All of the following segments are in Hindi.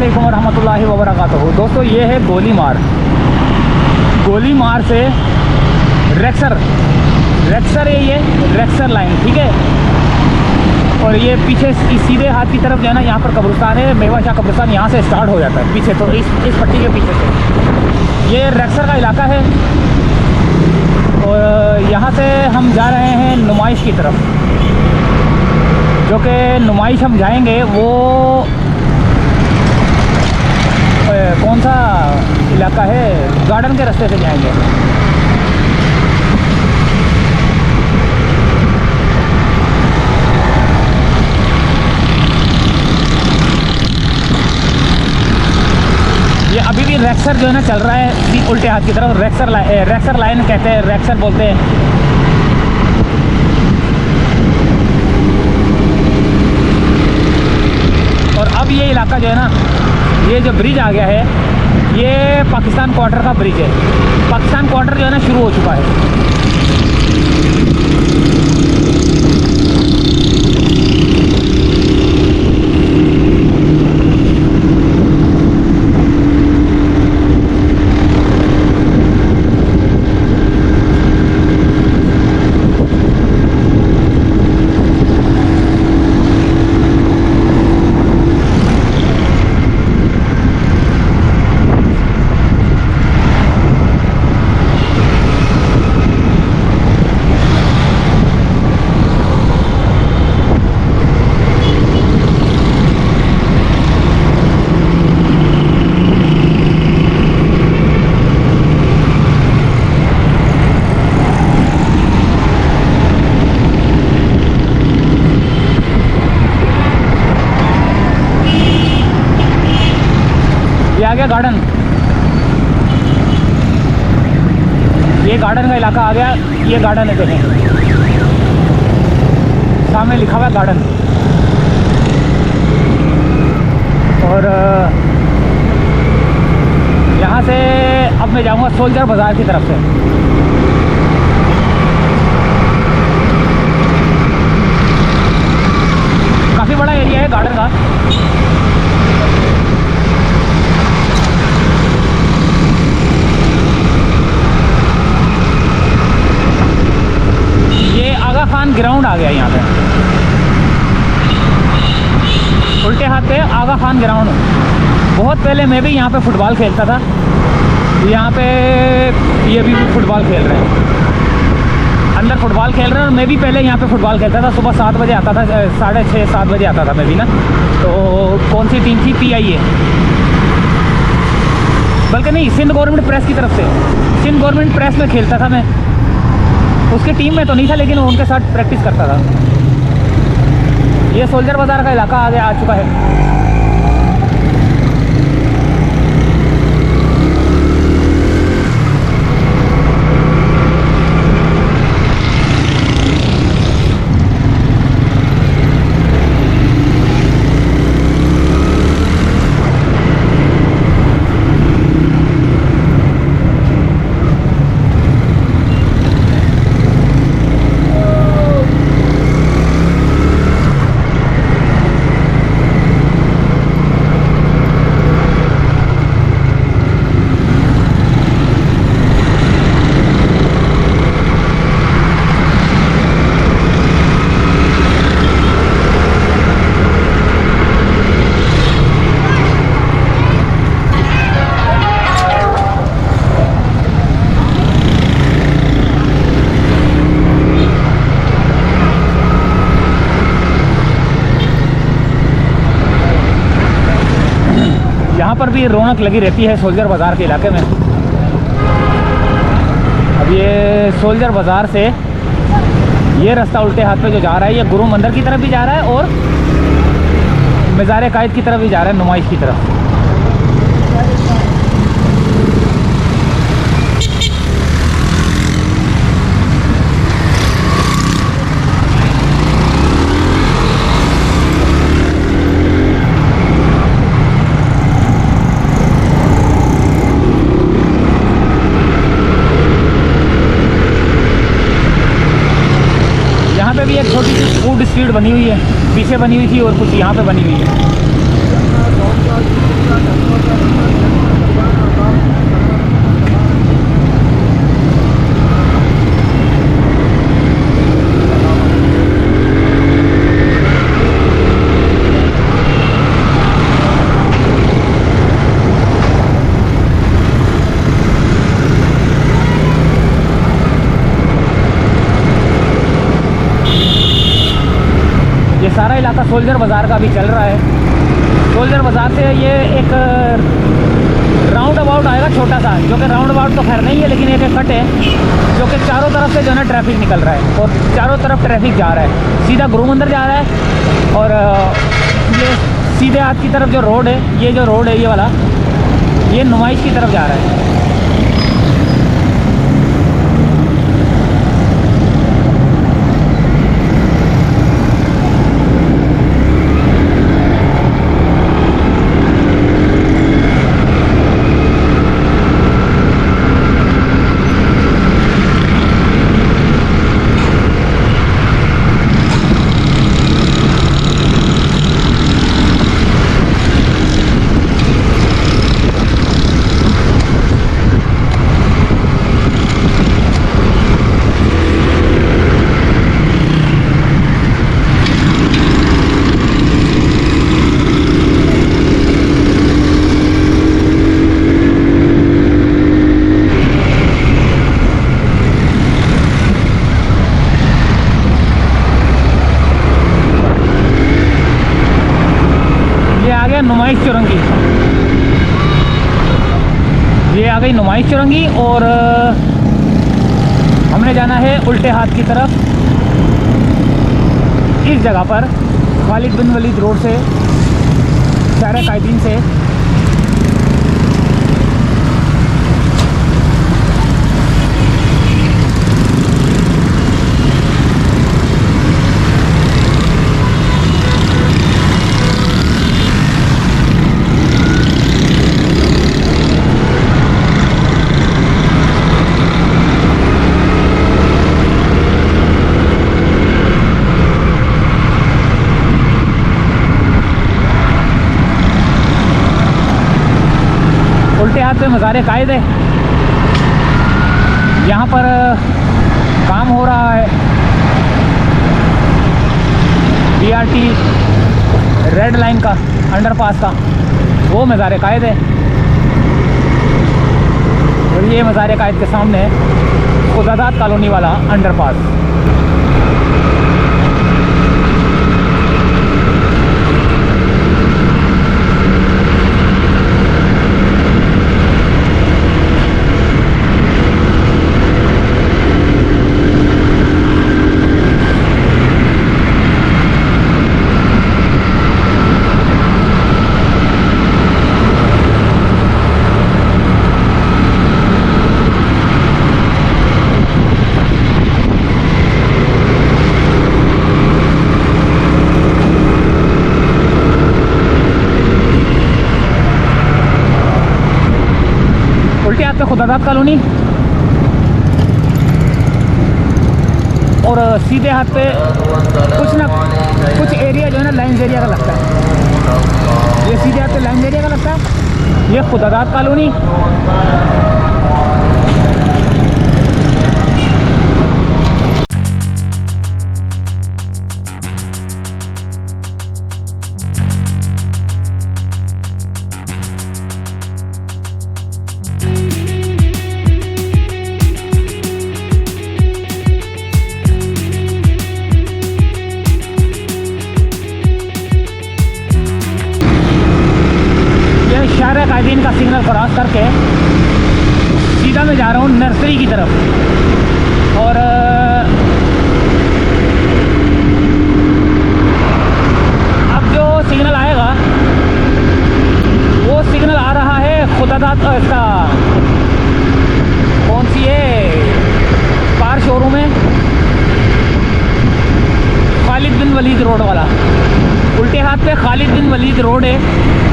अस्सलामुअलैकुम रहमतुल्लाहि व बरकातुहू। दोस्तों ये है गोलीमार से रेक्सर है, ये रेक्सर लाइन, ठीक है। और ये पीछे सीधे हाथ की तरफ जो है ना, यहाँ पर कब्रिस्तान है, मेवा शाह कब्रिस्तान, यहाँ से स्टार्ट हो जाता है पीछे, तो इस पट्टी के पीछे से ये रेक्सर का इलाका है। और यहाँ से हम जा रहे हैं नुमाइश की तरफ, जो कि नुमाइश हम जाएंगे वो कौन सा इलाका है, गार्डन के रास्ते से जाएंगे। ये अभी भी रेक्सर जो है ना चल रहा है उल्टे हाथ की तरफ, रेक्सर लाइन कहते हैं, रेक्सर बोलते हैं। और अब ये इलाका जो है ना, ये जो ब्रिज आ गया है, ये पाकिस्तान क्वार्टर का ब्रिज है। पाकिस्तान क्वार्टर जो है ना शुरू हो चुका है। आ गया गार्डन, ये गार्डन का इलाका आ गया। ये गार्डन है, देखें सामने लिखा हुआ है गार्डन। और यहाँ से अब मैं जाऊँगा सोल्जर बाज़ार की तरफ से। काफ़ी बड़ा एरिया है गार्डन का। आगा खान ग्राउंड आ गया यहाँ पे, उल्टे हाथ पे आगा खान ग्राउंड। बहुत पहले मैं भी यहाँ पे फुटबॉल खेलता था। यहाँ पे ये भी फुटबॉल खेल रहे हैं, अंदर फुटबॉल खेल रहे हैं। और मैं भी पहले यहाँ पे फुटबॉल खेलता था, सुबह 7 बजे आता था, 6:30 7 बजे आता था मैं भी ना। तो कौन सी टीम थी, PIA, बल्कि नहीं, सिंध गवर्नमेंट प्रेस की तरफ से, सिंध गवर्नमेंट प्रेस में खेलता था मैं। उसके टीम में तो नहीं था, लेकिन उनके साथ प्रैक्टिस करता था। ये सोल्जर बाज़ार का इलाका आ चुका है। यहाँ पर भी रौनक लगी रहती है सोल्जर बाज़ार के इलाके में। अब ये सोल्जर बाज़ार से ये रास्ता उल्टे हाथ पे जो जा रहा है, ये गुरु मंदिर की तरफ भी जा रहा है और मज़ार कायद की तरफ भी जा रहा है, नुमाइश की तरफ। पे भी एक छोटी सी फूड स्ट्रीट बनी हुई है, पीछे बनी हुई थी और कुछ यहाँ पे बनी हुई है। सोल्जर बाज़ार का भी चल रहा है। सोल्जर बाज़ार से ये एक राउंड अबाउट आएगा छोटा सा, जो कि राउंड अबाउट तो खैर नहीं है, लेकिन एक कट है जो कि चारों तरफ से जो है ना ट्रैफिक निकल रहा है और चारों तरफ ट्रैफिक जा रहा है। सीधा गुरु मंदिर जा रहा है और ये सीधे हाथ की तरफ जो रोड है, ये जो रोड है ये वाला, ये नुमाइश की तरफ जा रहा है। नुमाइश चौरंगी, ये आ गई नुमाइश चौरंगी और हमने जाना है उल्टे हाथ की तरफ। इस जगह पर खालिद बिन वलीद रोड से, शहर कायदीन से पे मज़ार कायद है। यहाँ पर काम हो रहा है BRT रेड लाइन का, अंडरपास का, वो मज़ार कायद है। और ये मज़ार कायद के सामने है खुदादात कॉलोनी वाला अंडरपास। उल्टे हाथ पे खुदादात कॉलोनी और सीधे हाथ पे कुछ एरिया जो है ना लाइन्स एरिया का लगता है। ये सीधे हाथ पे लाइन्स एरिया का लगता है, ये खुदादात कॉलोनी। कायदीन का सिग्नल क्रॉस करके सीधा मैं जा रहा हूँ नर्सरी की तरफ। और अब जो सिग्नल आएगा वो सिग्नल आ रहा है खुदादात, इसका कौन सी है, कार शोरूम है, खालिद बिन वलीद रोड वाला। उल्टे हाथ पे खालिद बिन वलीद रोड है,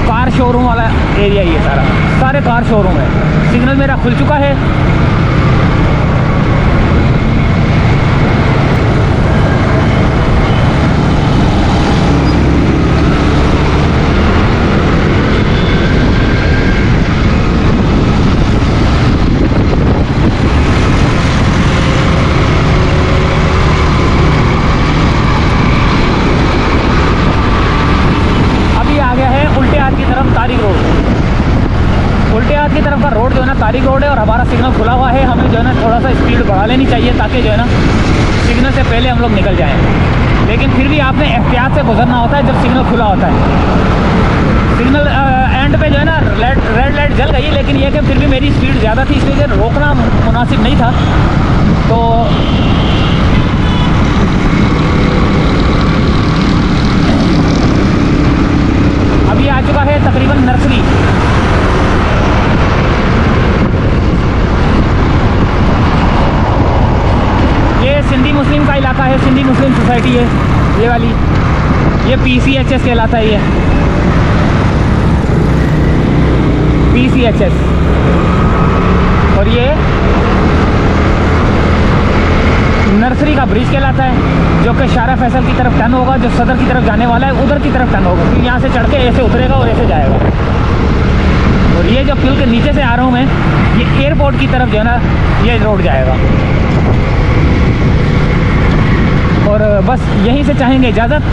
कार शोरूम वाला एरिया ये सारे कार शोरूम है। सिग्नल मेरा खुल चुका है। की तरफ का रोड जो है ना तारिक रोड है और हमारा सिग्नल खुला हुआ है। हमें जो है ना थोड़ा सा स्पीड बढ़ा लेनी चाहिए ताकि जो है ना सिग्नल से पहले हम लोग निकल जाएं। लेकिन फिर भी आपने एहतियात से गुजरना होता है जब सिग्नल खुला होता है। सिग्नल एंड पे जो है ना रेड लाइट जल गई, लेकिन ये कि फिर भी मेरी स्पीड ज़्यादा थी, इसलिए रोकना मुनासिब नहीं था। तो अभी आ चुका है तकरीबन नर्सरी। ये सिंधी मुस्लिम का इलाका है, सिंधी मुस्लिम सोसाइटी है ये वाली, ये PCHS कहलाता है, ये PCHS। और ये नर्सरी का ब्रिज कहलाता है, जो कि शारा फैसल की तरफ टर्न होगा, जो सदर की तरफ जाने वाला है उधर की तरफ टर्न होगा, क्योंकि यहाँ से चढ़ के ऐसे उतरेगा और ऐसे जाएगा। और ये जो पुल के नीचे से आ रहा हूँ मैं, ये एयरपोर्ट की तरफ जो है ना ये रोड जाएगा। और बस यहीं से चाहेंगे इजाज़त।